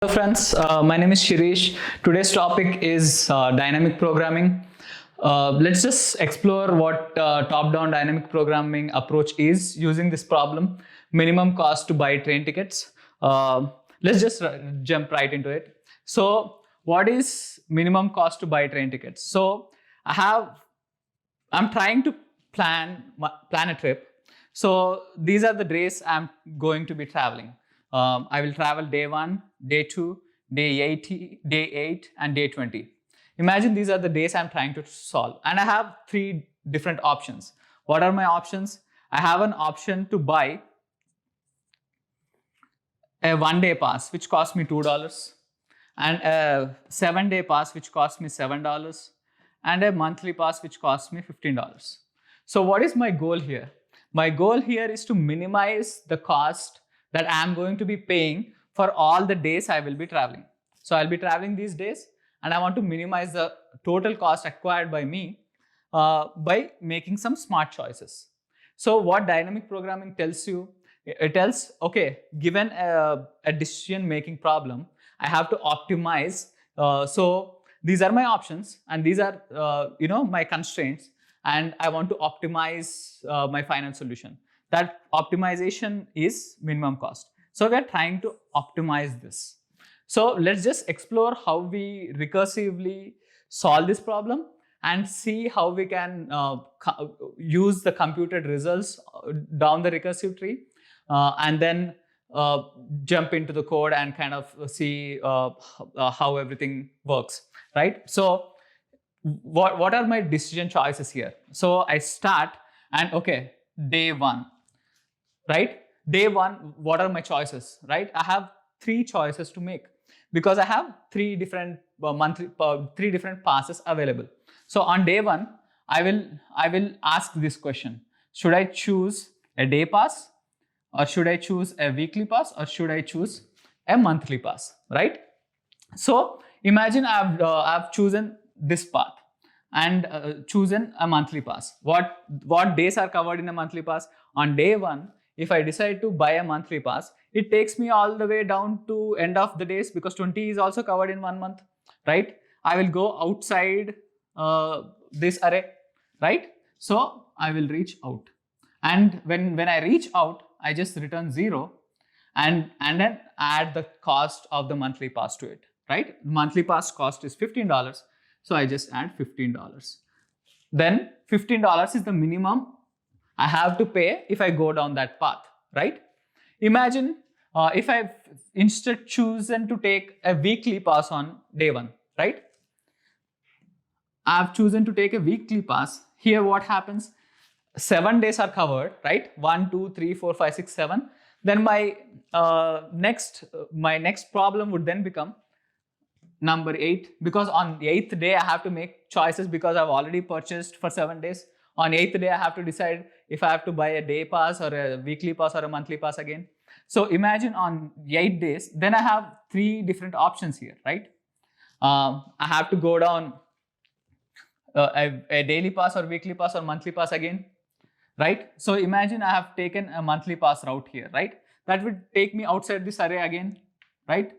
Hello friends, my name is Shirish. Today's topic is dynamic programming. Let's just explore what top-down dynamic programming approach is using this problem, minimum cost to buy train tickets. Let's just jump right into it. So what is minimum cost to buy train tickets? So I'm trying to plan a trip. So these are the days I'm going to be traveling. I will travel day 1, day 2, day 80, day 8, and day 20. Imagine these are the days I'm trying to solve. And I have 3 different options. What are my options? I have an option to buy a 1-day pass, which costs me $2, and a 7-day pass, which costs me $7, and a monthly pass, which costs me $15. So what is my goal here? My goal here is to minimize the cost that I'm going to be paying for all the days I will be traveling. So I'll be traveling these days and I want to minimize the total cost acquired by me by making some smart choices. So what dynamic programming tells you, it tells, okay, given a decision making problem, I have to optimize. So these are my options and these are my constraints, and I want to optimize my final solution. That optimization is minimum cost. So we are trying to optimize this. So let's just explore how we recursively solve this problem and see how we can use the computed results down the recursive tree and then jump into the code and kind of see how everything works, right? So what are my decision choices here? So I start and okay, day 1, right? Day 1, what are my choices, right? I have 3 choices to make because I have 3 different three different passes available. So on day 1, I will ask this question: should I choose a day pass, or should I choose a weekly pass, or should I choose a monthly pass, right? So imagine I've chosen this path and chosen a monthly pass. What days are covered in a monthly pass? On day 1, if I decide to buy a monthly pass, it takes me all the way down to end of the days because 20 is also covered in 1 month, right? I will go outside this array, right? So I will reach out, and when I reach out, I just return 0 and then add the cost of the monthly pass to it, right? Monthly pass cost is $15, so I just add $15. Then $15 is the minimum I have to pay if I go down that path, right? Imagine if I've instead chosen to take a weekly pass on day 1, right? I've chosen to take a weekly pass. Here what happens? 7 days are covered, right? 1, 2, 3, 4, 5, 6, 7. Then my next problem would then become number 8, because on the 8th day I have to make choices because I've already purchased for 7 days. On 8th day I have to decide if I have to buy a day pass or a weekly pass or a monthly pass again. So imagine on 8 days, then I have 3 different options here, right? I have to go down a daily pass or weekly pass or monthly pass again, right? So imagine I have taken a monthly pass route here, right? That would take me outside this array again, right?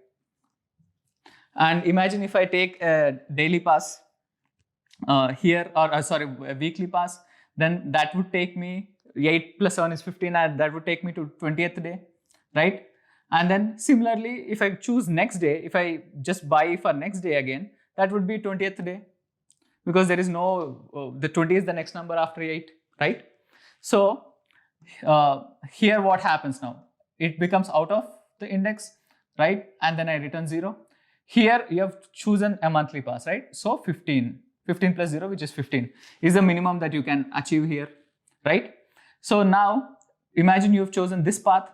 And imagine if I take a daily pass here, or sorry, a weekly pass, then that would take me 8 plus 7 is 15, and that would take me to 20th day, right? And then similarly, if I choose next day, if I just buy for next day again, that would be 20th day, because there is no the 20 is the next number after 8, right? So here what happens now? It becomes out of the index, right? And then I return 0. Here you have chosen a monthly pass, right? So 15 plus 0, which is 15, is the minimum that you can achieve here, right? So now imagine you've chosen this path,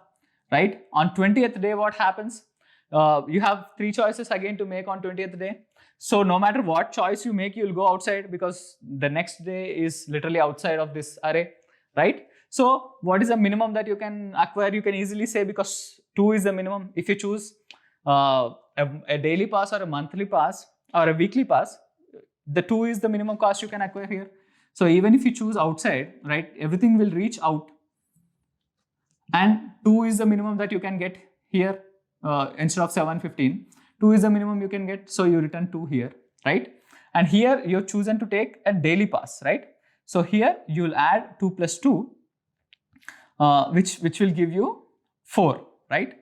right? On 20th day, what happens? You have 3 choices again to make on 20th day. So no matter what choice you make, you'll go outside because the next day is literally outside of this array, right? So what is the minimum that you can acquire? You can easily say, because 2 is the minimum. If you choose a daily pass or a monthly pass or a weekly pass, the 2 is the minimum cost you can acquire here. So even if you choose outside, right, everything will reach out, and 2 is the minimum that you can get here instead of 715. 2 is the minimum you can get, so you return 2 here, right? And here you've chosen to take a daily pass, right? So here you'll add 2 plus 2, which will give you 4, right?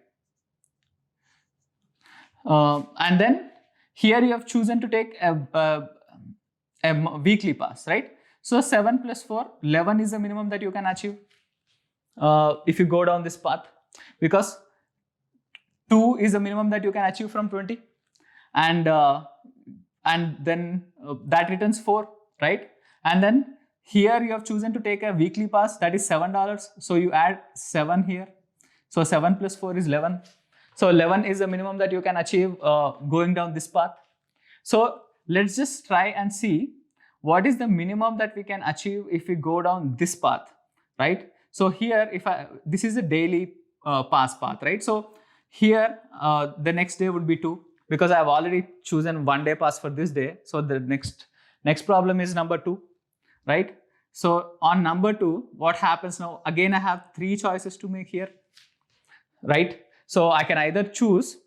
And then here you have chosen to take a weekly pass, right? So 7 plus 4, 11 is the minimum that you can achieve if you go down this path, because 2 is the minimum that you can achieve from 20, and then that returns 4, right? And then here you have chosen to take a weekly pass, that is $7, so you add 7 here. So 7 plus 4 is 11. So 11 is the minimum that you can achieve going down this path. So let's just try and see what is the minimum that we can achieve if we go down this path, right? So here, this is a daily pass path, right? So here the next day would be 2, because I have already chosen 1 day pass for this day. So the next problem is number 2, right? So on number 2, what happens now? Again, I have 3 choices to make here, right? So I can either choose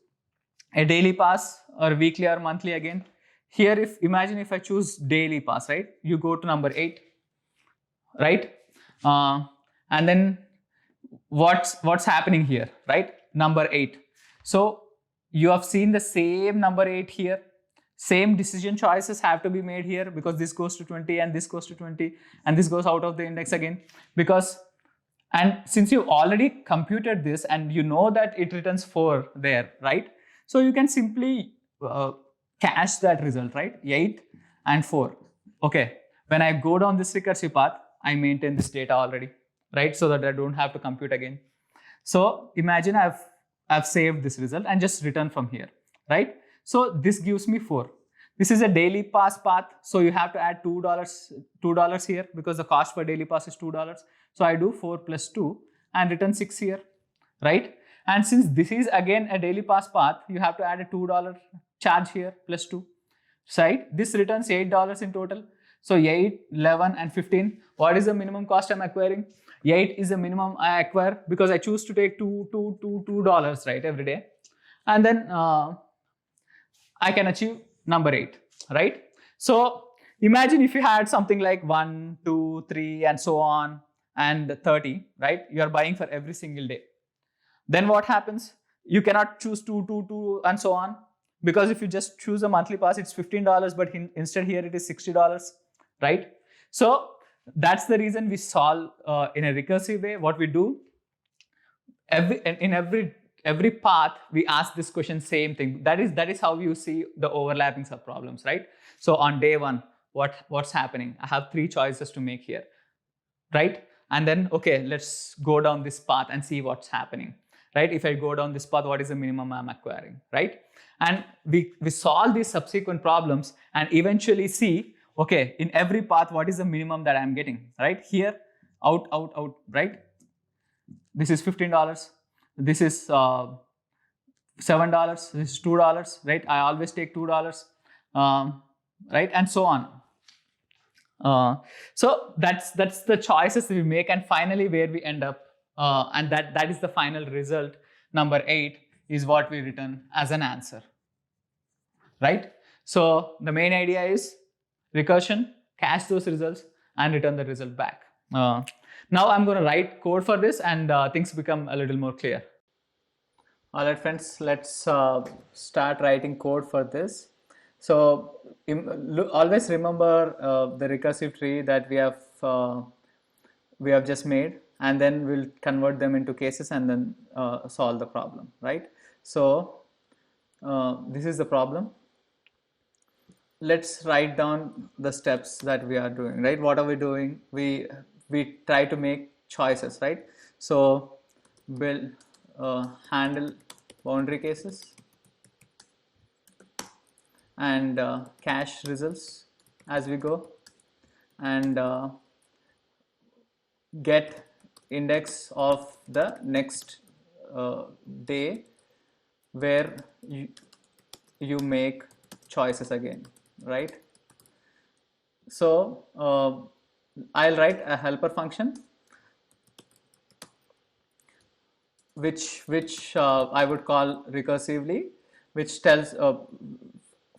a daily pass or weekly or monthly again. Here, imagine if I choose daily pass, right? You go to number 8, right? And then what's happening here, right? Number 8. So you have seen the same number 8 here. Same decision choices have to be made here, because this goes to 20 and this goes to 20 and this goes out of the index again. And since you already computed this and you know that it returns 4 there, right? So you can simply cache that result, right? 8 and 4. Okay, when I go down this recursive path, I maintain this data already, right? So that I don't have to compute again. So imagine I've saved this result and just return from here, right? So this gives me 4. This is a daily pass path, so you have to add $2 here, because the cost for daily pass is $2. So I do 4 plus 2 and return 6 here, right? And since this is again a daily pass path, you have to add a $2 charge here plus 2, right? This returns $8 in total. So 8, 11 and 15. What is the minimum cost I'm acquiring? 8 is the minimum I acquire because I choose to take $2, right, every day. And then I can achieve number 8, right? So imagine if you had something like 1, 2, 3 and so on and 30, right? You are buying for every single day. Then what happens? You cannot choose 2, 2, 2 and so on, because if you just choose a monthly pass, it's $15, but instead here it is $60, right? So that's the reason we solve in a recursive way. What we do, in every path, we ask this question, same thing. That is how you see the overlapping subproblems, right? So on day 1, what's happening? I have 3 choices to make here, right? And then, okay, let's go down this path and see what's happening, right? If I go down this path, what is the minimum I'm acquiring, right? And we solve these subsequent problems and eventually see, okay, in every path, what is the minimum that I'm getting, right? Here, out, right? This is $15. This is $7. This is $2, right? I always take $2, right? And so on. So that's the choices we make, and finally where we end up, and that is the final result. Number 8 is what we return as an answer, right? So the main idea is recursion, cache those results and return the result back. Now I'm going to write code for this, and things become a little more clear. All right, friends, let's start writing code for this. So always remember the recursive tree that we have just made, and then we'll convert them into cases and then solve the problem, right? So this is the problem. Let's write down the steps that we are doing, right? What are we doing? We try to make choices, right? So build handle boundary cases and cache results as we go, and get index of the next day where you make choices again, right? So I'll write a helper function which I would call recursively, which tells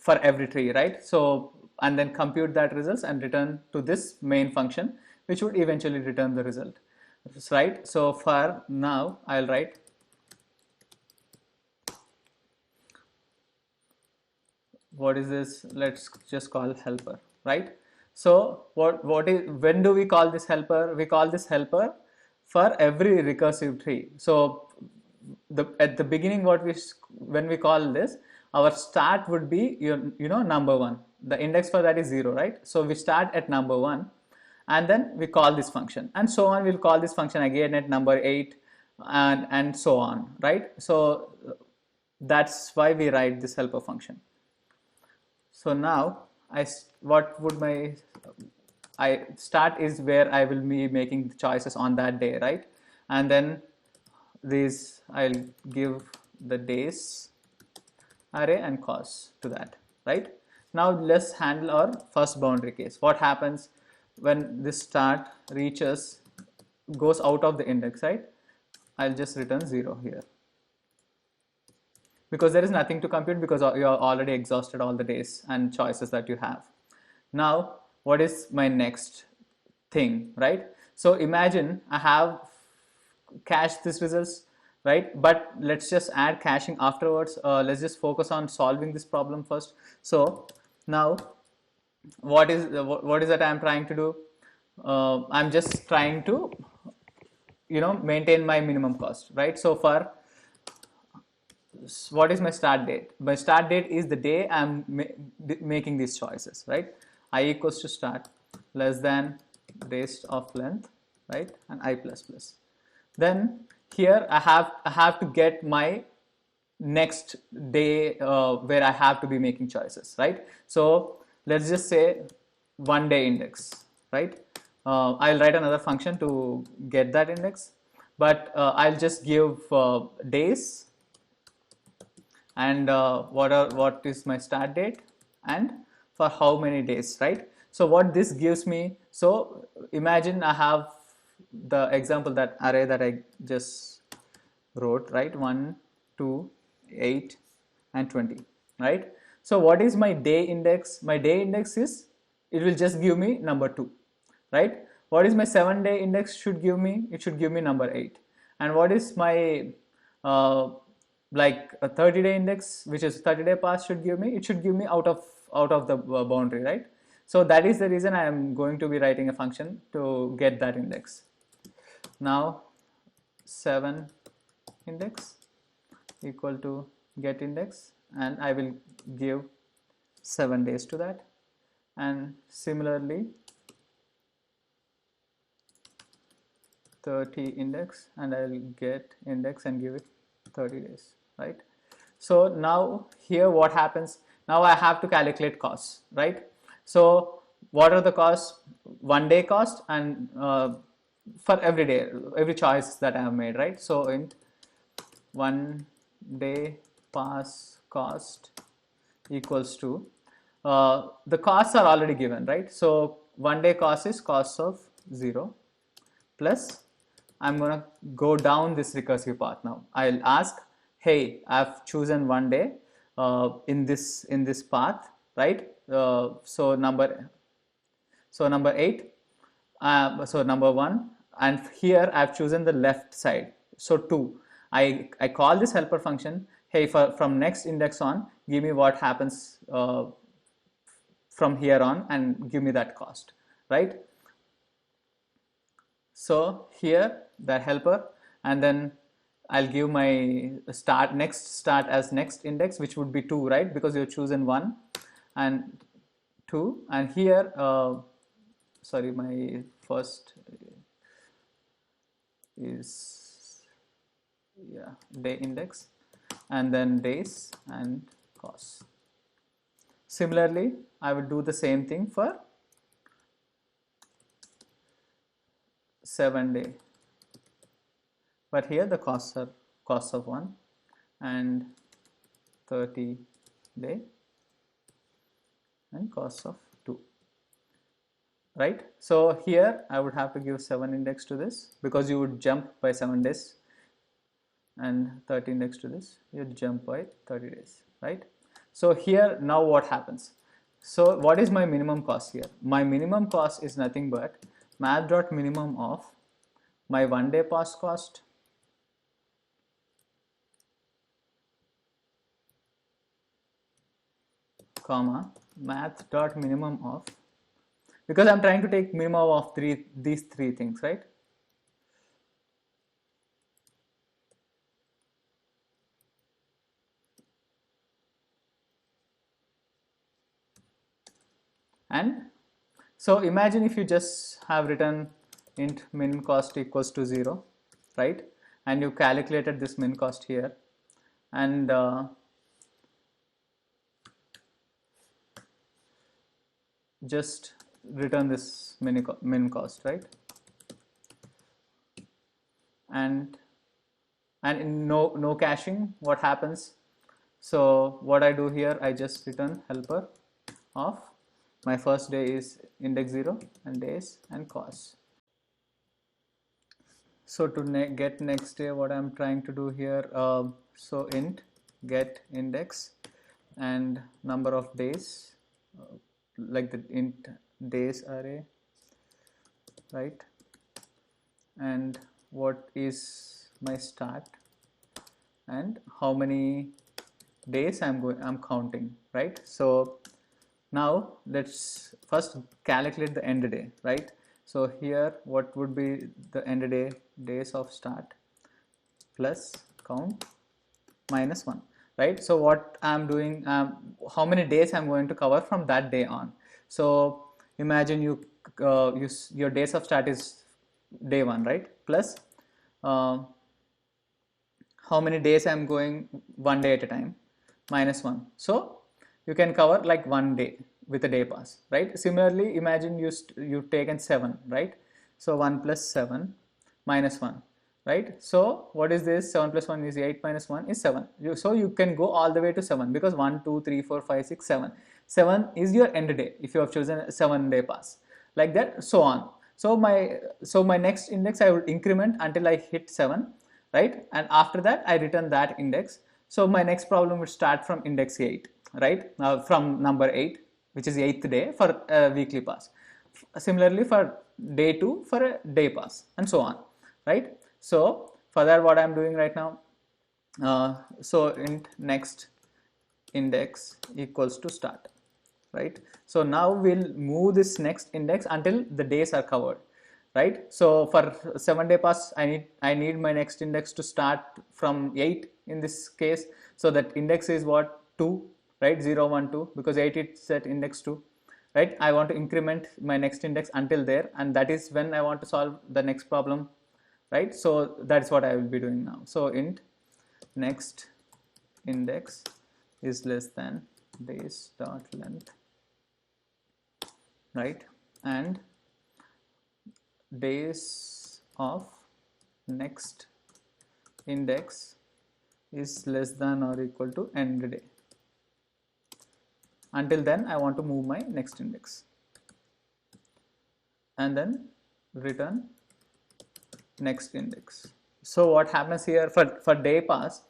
for every tree, right? So, and then compute that results and return to this main function, which would eventually return the result, right? So for now, I'll write what is this? Let's just call helper, right? So what is, when do we call this helper? We call this helper for every recursive tree. So at the beginning, when we call this, our start would be number one. The index for that is 0, right? So we start at number 1 and then we call this function, and so on. We'll call this function again at number 8 and so on, right? So that's why we write this helper function. So now what would my I start is where I will be making the choices on that day, right? And then these I'll give the days array and cos to that, right? Now let's handle our first boundary case. What happens when this start goes out of the index, right? I'll just return 0 here, because there is nothing to compute, because you have already exhausted all the days and choices that you have. Now, what is my next thing, right? So imagine I have cached these results, right? But let's just add caching afterwards. Let's just focus on solving this problem first. So now, what is that I'm trying to do? I'm just trying to, maintain my minimum cost, right? So for what is my start date? My start date is the day I'm making these choices, right? I equals to start less than rest of length, right? And I plus plus. Then here I have to get my next day where I have to be making choices, right? So let's just say 1 day index, right? I'll write another function to get that index, but I'll just give days and what is my start date and for how many days, right? So what this gives me, so imagine I have the example, that array that I just wrote, right? 1, 2, 8 and 20, right? So what is my day index? My day index is, it will just give me number 2, right? What is my 7-day index should give me? It should give me number 8. And what is my like a 30-day index, which is 30-day pass, should give me? It should give me out of the boundary, right? So that is the reason I am going to be writing a function to get that index. Now 7 index equal to get index, and I will give 7 days to that, and similarly 30 index, and I will get index and give it 30 days, right? So now here what happens, now I have to calculate costs, right? So what are the costs? 1 day cost, and for every day, every choice that I have made, right? So int 1 day pass cost equals to the costs are already given, right? So 1 day cost is cost of 0 plus, I'm gonna go down this recursive path now. I'll ask, hey, I've chosen 1 day in this path, right? So number 8, so number 1, and here I've chosen the left side, so 2. I call this helper function, hey, from next index on, give me what happens from here on, and give me that cost, right? So here the helper, and then I'll give my next start as next index, which would be 2, right? Because you've chosen 1 and 2, and here sorry, my first is day index, and then days and costs. Similarly, I will do the same thing for 7-day, but here the costs are costs of 1 and 30-day and costs of 2, right? So here I would have to give 7 index to this, because you would jump by 7 days, and 30 index to this, you would jump by 30 days, right? So here now what happens? So what is my minimum cost here? My minimum cost is nothing but math.minimum of my 1 day pass cost comma math.minimum of, because I'm trying to take minimum of these three things, right? And so imagine if you just have written int min cost equals to 0, right? And you calculated this min cost here, and just return this min cost, right? And in no caching, what happens? So what I do here, I just return helper of my first day is index 0 and days and cost. So to get next day, what I'm trying to do here, so int get index and number of days, like the int days array, right? And what is my start and how many days I'm counting, right? So now let's first calculate the end day, right? So here what would be the end day? Days of start plus count minus 1, right? So what I'm doing, how many days I'm going to cover from that day on. So imagine your days of start is day 1, right? Plus how many days I'm going 1 day at a time minus 1. So you can cover like 1 day with a day pass, right? Similarly, imagine you've taken 7, right? So 1 plus 7 minus 1, right? So what is this? 7 plus 1 is 8 minus 1 is 7. So you can go all the way to 7 because 1, 2, 3, 4, 5, 6, 7. 7 is your end day if you have chosen a 7-day pass, like that, so on. So my next index I will increment until I hit 7, right? And after that I return that index. So my next problem would start from index 8, right? From number 8, which is 8th day for a weekly pass. Similarly for day 2 for a day pass, and so on, right? So for that, what I'm doing right now, so int next index equals to start, right? So now we'll move this next index until the days are covered, right? So for 7-day pass, I need my next index to start from 8 in this case. So that index is what? 2, right? 0, 1, 2, because 8 is at index 2, right? I want to increment my next index until there, and that is when I want to solve the next problem, right? So that's what I will be doing now. So int next index is less than days dot length, right? And days of next index is less than or equal to end day. Until then I want to move my next index, and then return next index. So what happens here for day pass,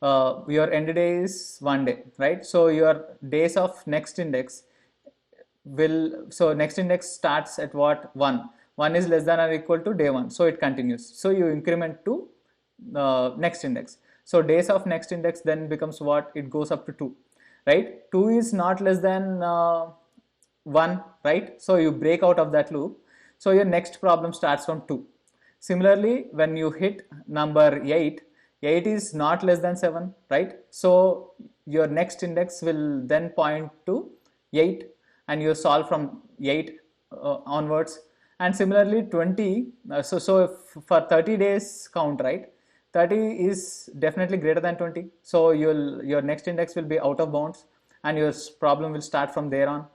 your end day is 1 day, right? So your days of next index so next index starts at what? 1. 1 is less than or equal to day 1, so it continues. So you increment to next index. So days of next index then becomes what? It goes up to 2, right? 2 is not less than 1, right? So you break out of that loop. So your next problem starts from 2. Similarly, when you hit number 8, 8 is not less than 7, right? So your next index will then point to 8, and you solve from 8 onwards. And similarly 20, so for 30 days count, right? 30 is definitely greater than 20, so your next index will be out of bounds and your problem will start from there on,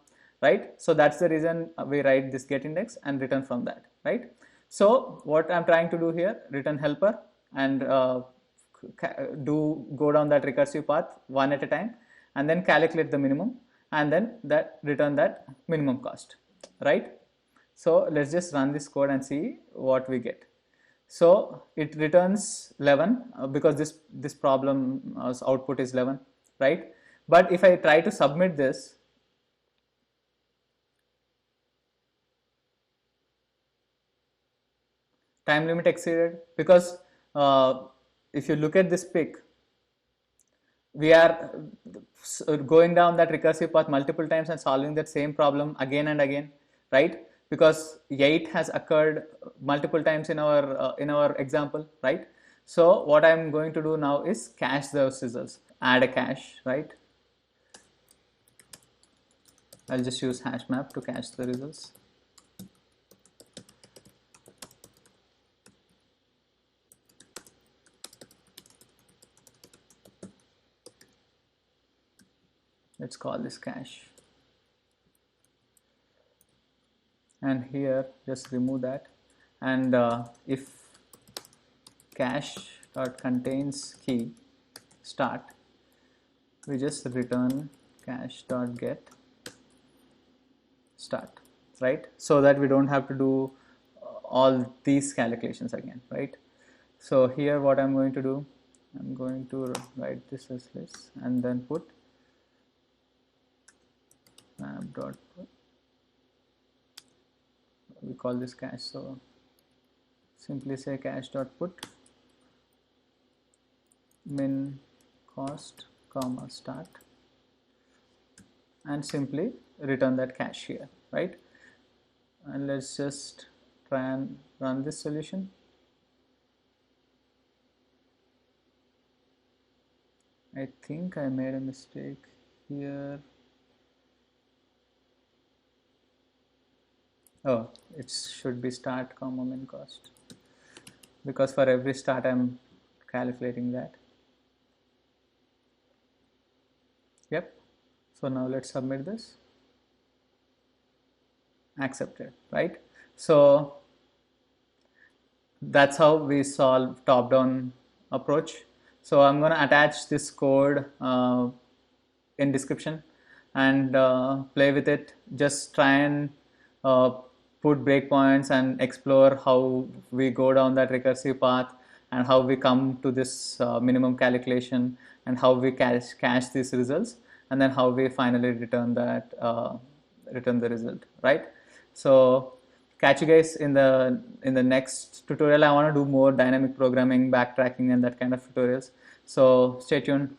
right? So that's the reason we write this get index and return from that, right? So what I'm trying to do here, return helper and go down that recursive path one at a time, and then calculate the minimum, and then return that minimum cost, right? So let's just run this code and see what we get. So it returns 11 because this problem output is 11, right? But if I try to submit this, time limit exceeded, because if you look at this pick, we are going down that recursive path multiple times and solving that same problem again and again, right? Because 8 has occurred multiple times in our example, right? So what I'm going to do now is cache those results, add a cache, right? I'll just use hash map to cache the results. Let's call this cache. And here just remove that, and if cache dot contains key start, we just return cache dot get start, right? So that we don't have to do all these calculations again, right? So here what I'm going to do, I'm going to write this as this and then put map dot put, we call this cache, so simply say cache dot put min cost comma start, and simply return that cache here, right? And let's just try and run this solution. I think I made a mistake here. Oh, it should be start comma min cost, because for every start I'm calculating that. Yep. So now let's submit this. Accepted, right? So that's how we solve top-down approach. So I'm going to attach this code in description and play with it. Just try and put breakpoints and explore how we go down that recursive path and how we come to this minimum calculation and how we cache these results, and then how we finally return that return the result, right? So catch you guys in the next tutorial. I want to do more dynamic programming, backtracking, and that kind of tutorials. So stay tuned.